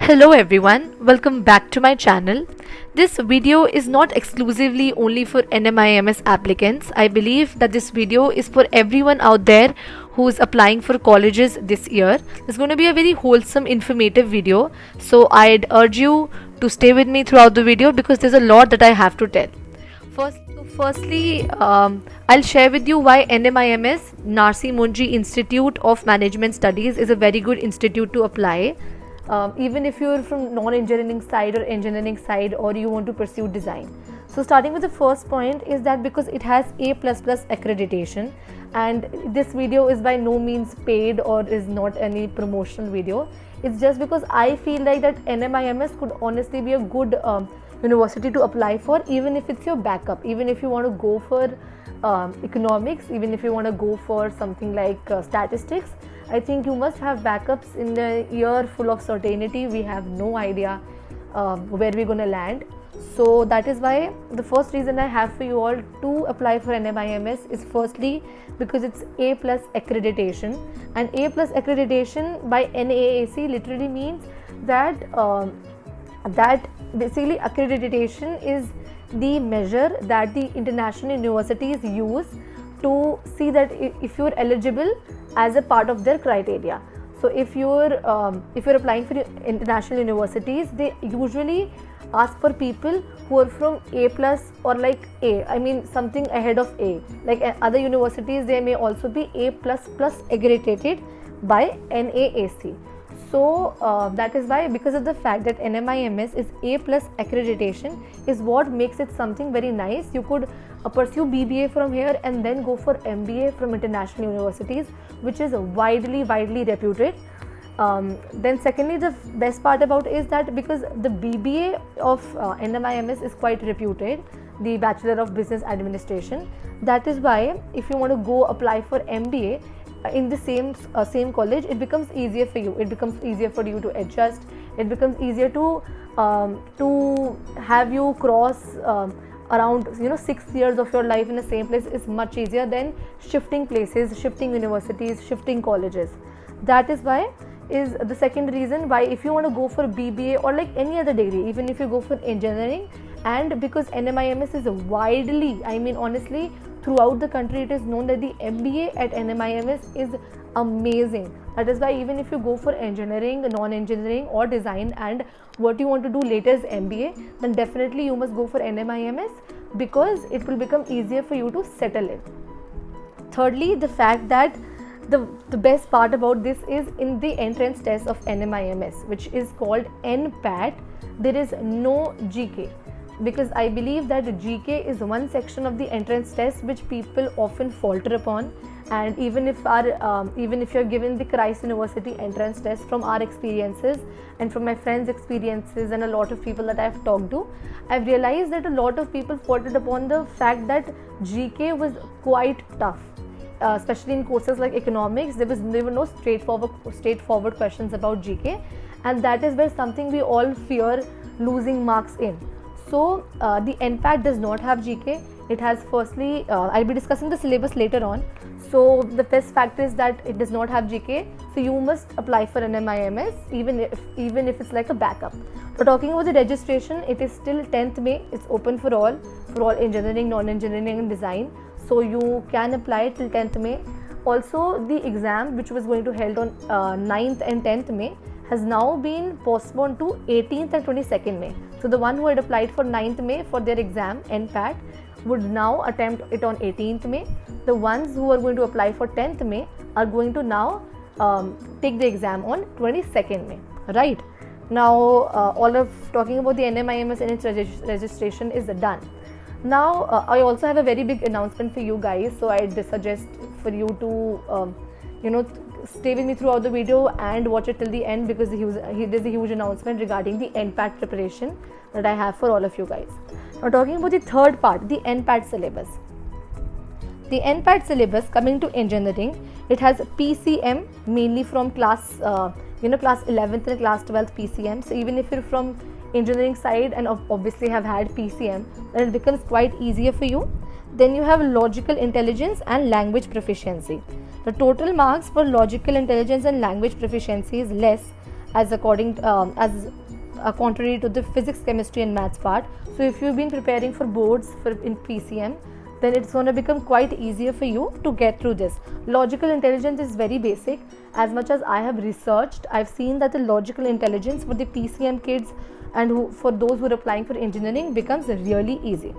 Hello everyone, welcome back to my channel. This video is not exclusively only for NMIMS applicants. I believe that this video is for everyone out there who is applying for colleges this year. It's going to be a very wholesome, informative video. So I'd urge you to stay with me throughout the video because there's a lot that I have to tell. Firstly, I'll share with you why NMIMS, Narsi Munji Institute of Management Studies, is a very good institute to apply. Even if you're from non-engineering side or engineering side, or you want to pursue design. So starting with the first point is that because it has A++ accreditation, and this video is by no means paid or is not any promotional video. It's just because I feel like that NMIMS could honestly be a good university to apply for, even if it's your backup, even if you want to go for economics, even if you want to go for something like statistics. I think you must have backups in the year full of certainty. We have no idea where we're going to land. So that is why the first reason I have for you all to apply for NMIMS is firstly because it's A+ accreditation, and A+ accreditation by NAAC literally means that that basically accreditation is the measure that the international universities use to see that if you're eligible as a part of their criteria. So if you're applying for international universities, they usually ask for people who are from A+ or like A, I mean something ahead of A. Like other universities, they may also be A++ accredited by NAAC. So that is why, because of the fact that NMIMS is A+ accreditation, is what makes it something very nice. You could pursue BBA from here and then go for MBA from international universities, which is widely reputed. Then secondly, the best part about it is that because the BBA of NMIMS is quite reputed, the Bachelor of Business Administration, that is why if you want to go apply for MBA in the same college, it becomes easier for you. It becomes easier for you to adjust. It becomes easier to have you cross around 6 years of your life in the same place is much easier than shifting places, shifting universities, shifting colleges. That is why is the second reason why if you want to go for BBA or like any other degree, even if you go for engineering, and because NMIMS is widely, I mean honestly throughout the country it is known that the MBA at NMIMS is amazing. That is why even if you go for engineering, non-engineering or design, and what you want to do later is MBA, then definitely you must go for NMIMS because it will become easier for you to settle in. Thirdly, the fact that the best part about this is in the entrance test of NMIMS, which is called NPAT, there is no GK. Because I believe that GK is one section of the entrance test which people often falter upon, and even if you're given the Christ University entrance test, from our experiences and from my friends' experiences and a lot of people that I've talked to, I've realized that a lot of people faltered upon the fact that GK was quite tough. Especially in courses like economics, there were no straightforward questions about GK, and that is where something we all fear losing marks in. So the NPAT does not have GK. It has firstly, I'll be discussing the syllabus later on. So the first fact is that it does not have GK. So you must apply for NMIMS even if it's like a backup. But talking about the registration, it is still 10th May. It's open for all engineering, non-engineering and design. So you can apply till 10th May. Also, the exam which was going to held on 9th and 10th May has now been postponed to 18th and 22nd May. So the one who had applied for 9th May for their exam NPAT would now attempt it on 18th May. The ones who are going to apply for 10th May are going to now take the exam on 22nd May. Right. Now all of talking about the NMIMS and its registration is done. Now I also have a very big announcement for you guys, so I'd suggest for you to stay with me throughout the video and watch it till the end, because there's a huge announcement regarding the NPAT preparation that I have for all of you guys. Now talking about the third part, the NPAT syllabus. The NPAT syllabus, coming to engineering, it has PCM mainly from class 11th and class 12th PCM. So even if you're from engineering side and obviously have had PCM, then it becomes quite easier for you. Then you have logical intelligence and language proficiency. The total marks for logical intelligence and language proficiency is less as contrary to the physics, chemistry and maths part. So if you've been preparing for boards in PCM, then it's going to become quite easier for you to get through this. Logical intelligence is very basic. As much as I have researched, I've seen that the logical intelligence for the PCM kids and for those who are applying for engineering becomes really easy.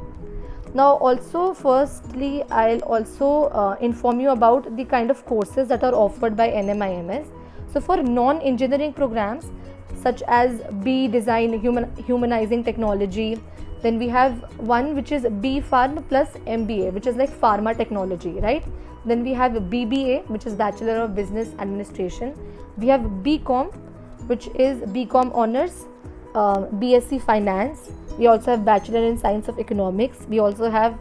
Now also, firstly, I'll also inform you about the kind of courses that are offered by NMIMS. So for non-engineering programs such as B Design, Humanizing Technology, then we have one which is B Pharm plus MBA, which is like pharma technology, right? Then we have BBA, which is Bachelor of Business Administration. We have BCom, which is BCom Honors, BSc Finance. We also have Bachelor in Science of Economics. We also have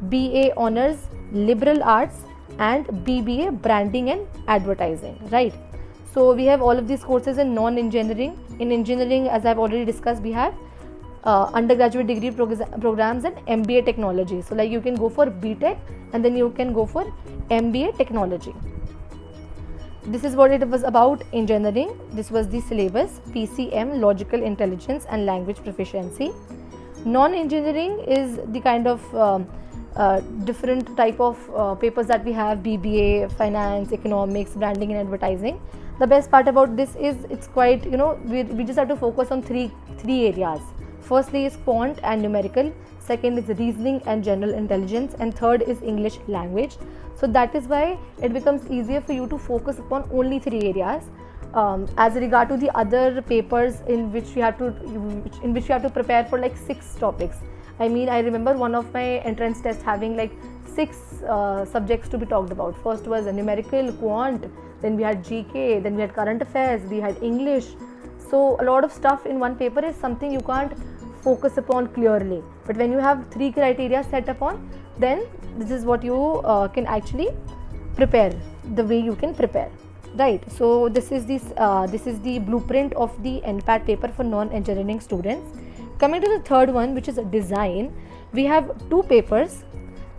BA Honors Liberal Arts and BBA Branding and Advertising, right? So we have all of these courses in non-engineering. In engineering, as I've already discussed, we have undergraduate degree programs and MBA technology. So like you can go for BTech and then you can go for MBA technology. This is what it was about engineering. This was the syllabus, PCM, Logical Intelligence and Language Proficiency. Non-engineering is the kind of different type of papers that we have: BBA, Finance, Economics, Branding and Advertising. The best part about this is it's quite, we just have to focus on three areas. Firstly is quant and numerical, second is reasoning and general intelligence, and third is English language. So that is why it becomes easier for you to focus upon only three areas. As regard to the other papers in which you have to prepare for like 6 topics. I mean, I remember one of my entrance tests having like 6 subjects to be talked about. First was a numerical, quant, then we had GK, then we had current affairs, we had English. So a lot of stuff in one paper is something you can't focus upon clearly. But when you have 3 criteria set upon, then this is what you can actually prepare, the way you can prepare, right? So this is the blueprint of the NPAT paper for non-engineering students. Coming to the third one, which is design, we have 2 papers.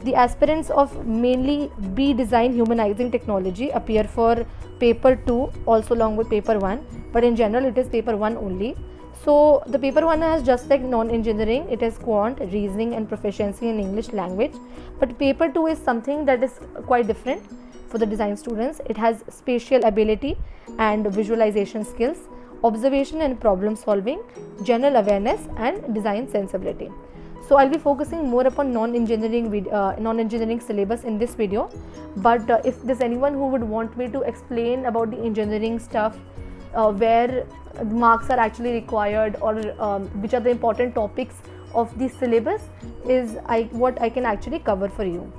The aspirants of mainly B Design, Humanizing Technology appear for paper 2 also along with paper 1, but in general it is paper 1 only. So the paper 1 has just like non-engineering, it is quant, reasoning and proficiency in English language, but paper 2 is something that is quite different for the design students. It has spatial ability and visualization skills, observation and problem solving, general awareness and design sensibility. So I'll be focusing more upon non-engineering syllabus in this video, but if there's anyone who would want me to explain about the engineering stuff, where marks are actually required, or which are the important topics of the syllabus, is what I can actually cover for you,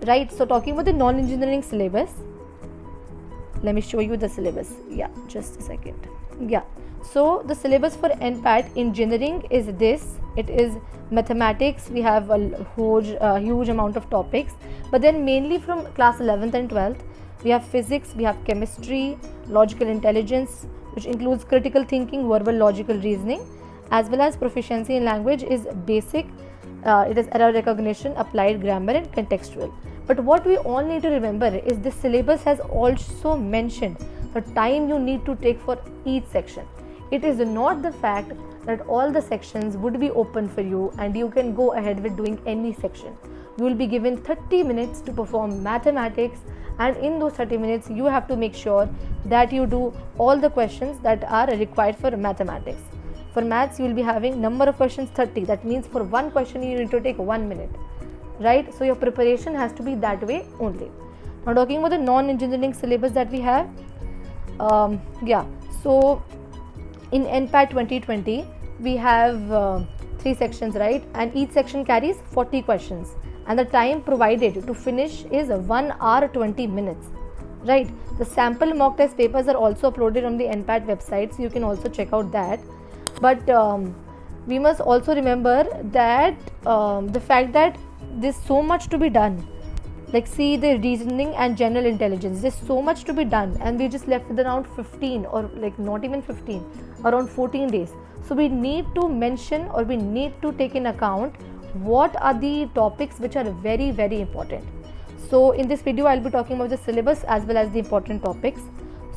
right? So talking about the non-engineering syllabus, let me show you the syllabus. Yeah, just a second. Yeah, so the syllabus for NPAT engineering is this. It is mathematics. We have a huge amount of topics, but then mainly from class 11th and 12th we have physics, we have chemistry, logical intelligence, which includes critical thinking, verbal logical reasoning, as well as proficiency in language is basic. It is error recognition, applied grammar and contextual. But what we all need to remember is this syllabus has also mentioned the time you need to take for each section. It is not the fact that all the sections would be open for you and you can go ahead with doing any section. You will be given 30 minutes to perform mathematics, and in those 30 minutes you have to make sure that you do all the questions that are required for mathematics. For maths you will be having number of questions 30. That means for one question you need to take 1 minute, right? So your preparation has to be that way only. Now talking about the non-engineering syllabus that we have, so in NPAT 2020 we have 3 sections, right? And each section carries 40 questions, and the time provided to finish is 1 hour 20 minutes, right? The sample mock test papers are also uploaded on the NPAT website, so you can also check out that. But we must also remember that the fact that there's so much to be done. Like see the reasoning and general intelligence, there's so much to be done, and we just left with around 15, or like not even 15, around 14 days. So we need to mention, or we need to take in account what are the topics which are very, very important. So in this video I'll be talking about the syllabus as well as the important topics.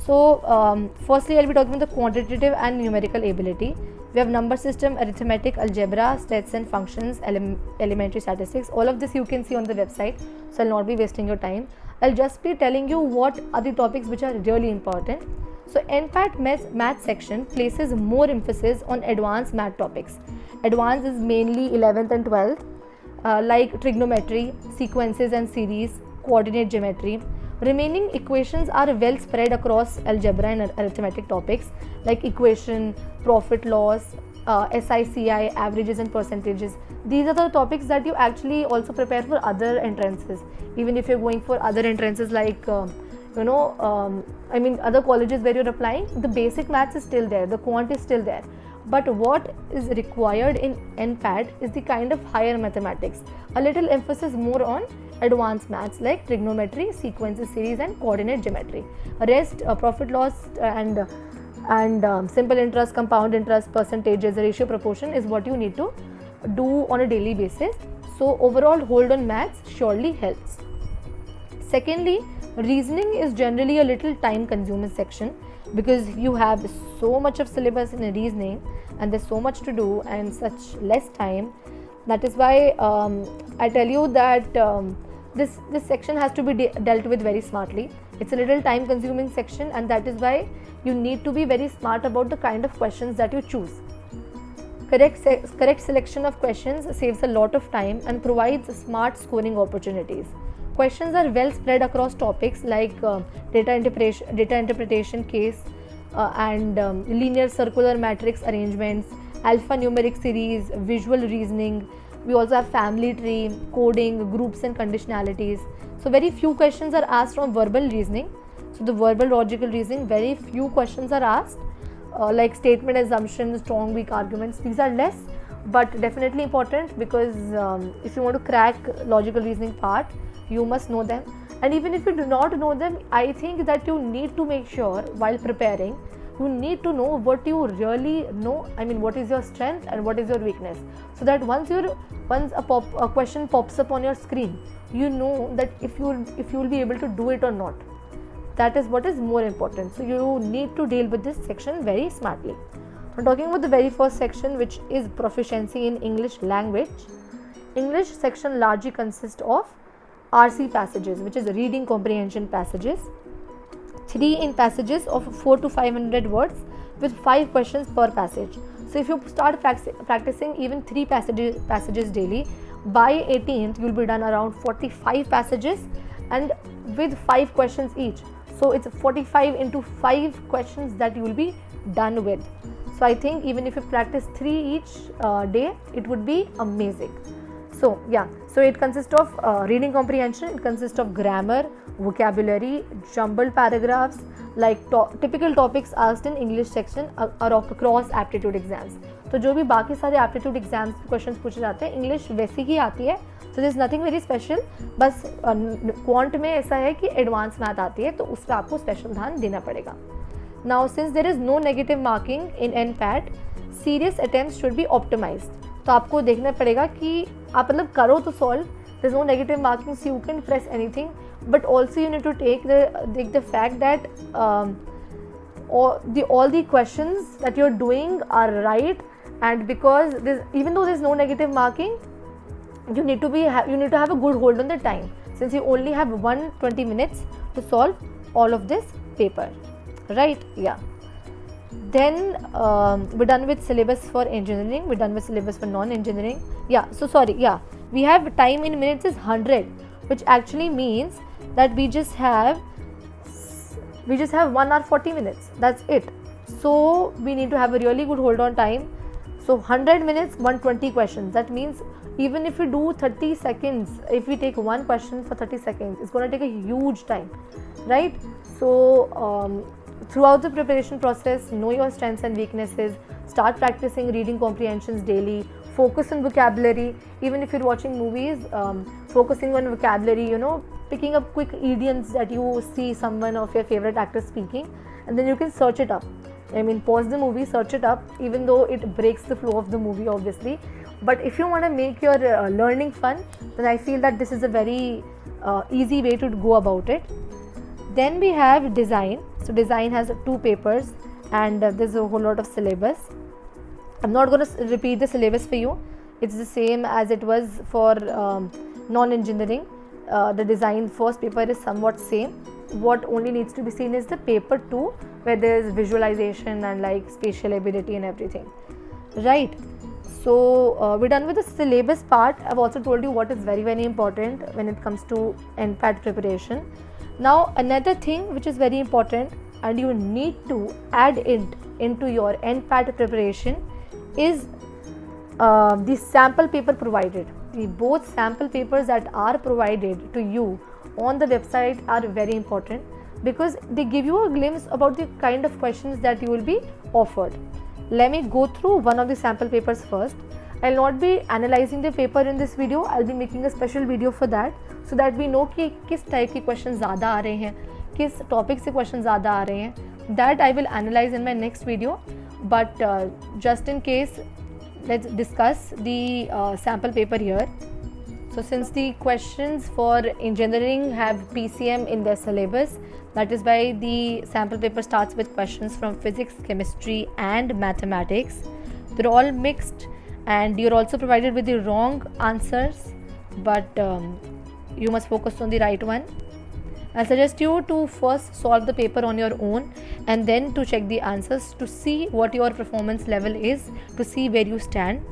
So firstly I'll be talking about the quantitative and numerical ability. We have number system, arithmetic, algebra, stats and functions, elementary statistics. All of this you can see on the website, so I'll not be wasting your time. I'll just be telling you what are the topics which are really important. So NPAT math section places more emphasis on advanced math topics. Advanced is mainly 11th and 12th, like trigonometry, sequences and series, coordinate geometry. Remaining equations are well spread across algebra and arithmetic topics like equation, profit loss, SICI, averages and percentages. These are the topics that you actually also prepare for other entrances. Even if you're going for other entrances like other colleges where you're applying, the basic maths is still there, the quant is still there. But what is required in NPAT is the kind of higher mathematics, a little emphasis more on advanced maths like trigonometry, sequences, series and coordinate geometry. Rest, profit loss and simple interest, compound interest, percentages, ratio, proportion is what you need to do on a daily basis. So overall hold on maths surely helps. Secondly, reasoning is generally a little time consuming section because you have so much of syllabus in reasoning and there's so much to do and such less time. That is why I tell you that this section has to be dealt with very smartly. It's a little time consuming section, and that is why you need to be very smart about the kind of questions that you choose. Correct selection of questions saves a lot of time and provides smart scoring opportunities. Questions are well spread across topics like data interpretation, case and linear circular matrix arrangements, alphanumeric series, visual reasoning. We also have family tree, coding, groups and conditionalities. So very few questions are asked from verbal reasoning. So the verbal logical reasoning, very few questions are asked like statement, assumptions, strong, weak arguments. These are less, but definitely important because if you want to crack logical reasoning part, you must know them. And even if you do not know them, I think that you need to make sure while preparing, you need to know what you really know. I mean, what is your strength and what is your weakness, so that once a question pops up on your screen, you know that if you will be able to do it or not. That is what is more important. So you need to deal with this section very smartly. I'm talking about the very first section, which is proficiency in English language. English section largely consists of RC passages, which is reading comprehension passages. 3 in passages of 400 to 500 words with 5 questions per passage. So if you start practicing even 3 passages daily, by 18th you will be done around 45 passages and with 5 questions each. So it's 45 into 5 questions that you will be done with. So I think even if you practice 3 each day, it would be amazing. So yeah, so it consists of reading comprehension, it consists of grammar, vocabulary, jumbled paragraphs, like typical topics asked in English section are across aptitude exams. तो जो भी बाकी सारे aptitude exams questions पूछे जाते हैं, English वैसी ही आती है. So there is nothing very special. बस quant में ऐसा है कि advanced math आती है, तो उस पर आपको special ध्यान देना पड़ेगा. Now since there is no negative marking in NPAT, serious attempts should be optimized. तो आपको देखना पड़ेगा कि आप मतलब करो तो solve. There is no negative marking, so you can press anything. But also you need to take the fact that all the questions that you're doing are right, and because even though there's no negative marking, you need to have a good hold on the time, since you only have 120 minutes to solve all of this paper, right? Yeah. Then we're done with syllabus for engineering, we're done with syllabus for non-engineering. Yeah, so sorry, yeah, we have time in minutes is 100, which actually means that we just have 1 hour 40 minutes. That's it. So we need to have a really good hold on time. So 100 minutes, 120 questions. That means even if you do 30 seconds, if we take one question for 30 seconds, it's going to take a huge time, right? So throughout the preparation process, know your strengths and weaknesses, start practicing reading comprehensions daily, focus on vocabulary. Even if you're watching movies, focusing on vocabulary, picking up quick idioms that you see someone of your favorite actor speaking, and then you can search it up. I mean, pause the movie, search it up, even though it breaks the flow of the movie, obviously. But if you want to make your learning fun, then I feel that this is a very easy way to go about it. Then we have design. So design has 2 papers, and there's a whole lot of syllabus. I'm not going to repeat the syllabus for you. It's the same as it was for non-engineering. The design first paper is somewhat same. What only needs to be seen is the paper 2, where there is visualization and like spatial ability and everything, right? So we're done with the syllabus part. I've also told you what is very, very important when it comes to NPAT preparation. Now another thing which is very important and you need to add it into your NPAT preparation is the sample paper provided. The both sample papers that are provided to you on the website are very important, because they give you a glimpse about the kind of questions that you will be offered. Let me go through one of the sample papers first. I'll not be analyzing the paper in this video. I'll be making a special video for that, so that we know कि किस type के questions ज़्यादा आ रहे हैं, किस topic से questions ज़्यादा आ रहे हैं. That I will analyze in my next video. But just in case, let's discuss the sample paper here. So since the questions for engineering have PCM in their syllabus, that is why the sample paper starts with questions from physics, chemistry and mathematics. They're all mixed, and you're also provided with the wrong answers, but you must focus on the right one. I suggest you to first solve the paper on your own and then to check the answers to see what your performance level is, to see where you stand,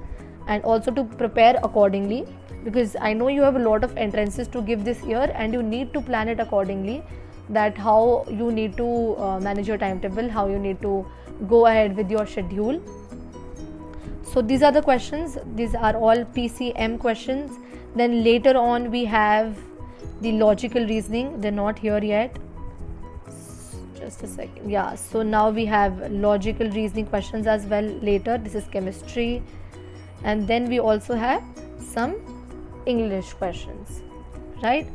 and also to prepare accordingly, because I know you have a lot of entrances to give this year and you need to plan it accordingly, that how you need to manage your timetable, how you need to go ahead with your schedule. So these are the questions. These are all PCM questions. Then later on we have the logical reasoning. They're not here yet. Just a second. Yeah, so now we have logical reasoning questions as well later. This is chemistry. And then we also have some English questions, right?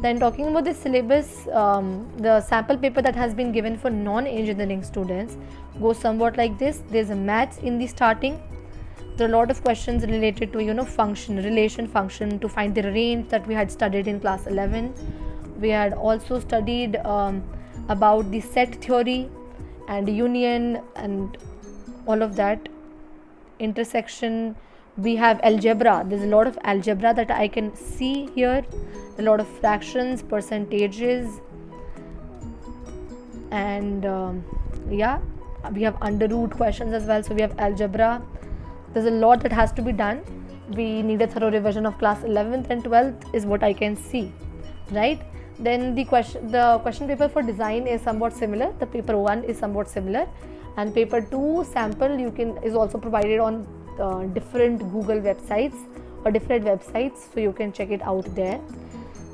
Then talking about the syllabus, the sample paper that has been given for non-engineering students goes somewhat like this. There's a maths in the starting. There are a lot of questions related to function, relation function, to find the range that we had studied in class 11. We had also studied about the set theory and union and all of that, intersection. We have algebra. There's a lot of algebra that I can see here. A lot of fractions, percentages, and yeah, we have under root questions as well. So we have algebra. There's a lot that has to be done. We need a thorough revision of class 11th and 12th is what I can see, right? Then the question paper for design is somewhat similar. The paper 1 is somewhat similar, and paper 2 sample is also provided on different Google websites or different websites, so you can check it out there.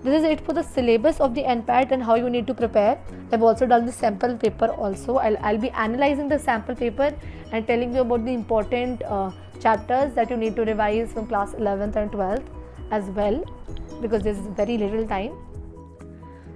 This is it for the syllabus of the NPAT and how you need to prepare. I've also done the sample paper also. I'll be analyzing the sample paper and telling you about the important chapters that you need to revise from class 11th and 12th as well, because there's very little time.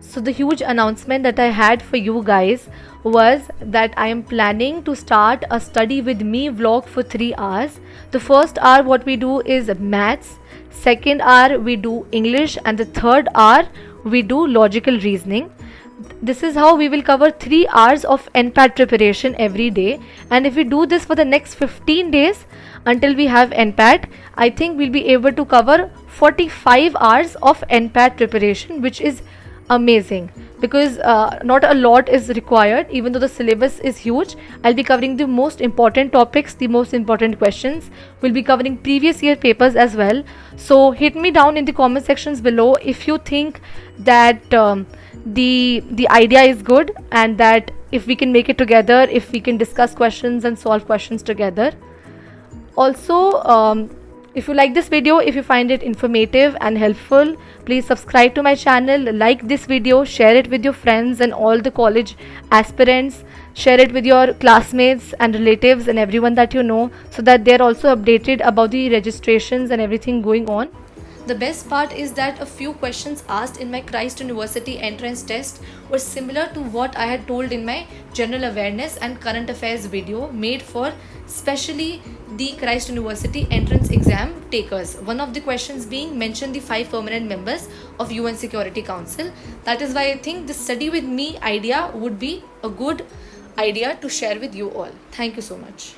So the huge announcement that I had for you guys was that I am planning to start a study with me vlog for 3 hours. The first hour what we do is maths, second hour we do English, and the third hour we do logical reasoning. This is how we will cover 3 hours of NPAT preparation every day, and if we do this for the next 15 days until we have NPAT, I think we'll be able to cover 45 hours of NPAT preparation, which is amazing, because not a lot is required. Even though the syllabus is huge, I'll be covering the most important topics, the most important questions. We'll be covering previous year papers as well. So hit me down in the comment sections below if you think that the idea is good, and that if we can make it together, if we can discuss questions and solve questions together. Also, if you like this video, if you find it informative and helpful, please subscribe to my channel, like this video, share it with your friends and all the college aspirants, share it with your classmates and relatives and everyone that you know, so that they're also updated about the registrations and everything going on. The best part is that a few questions asked in my Christ University entrance test were similar to what I had told in my general awareness and current affairs video made for specially the Christ University entrance exam takers. One of the questions being mention the 5 permanent members of UN Security Council. That is why I think the study with me idea would be a good idea to share with you all. Thank you so much.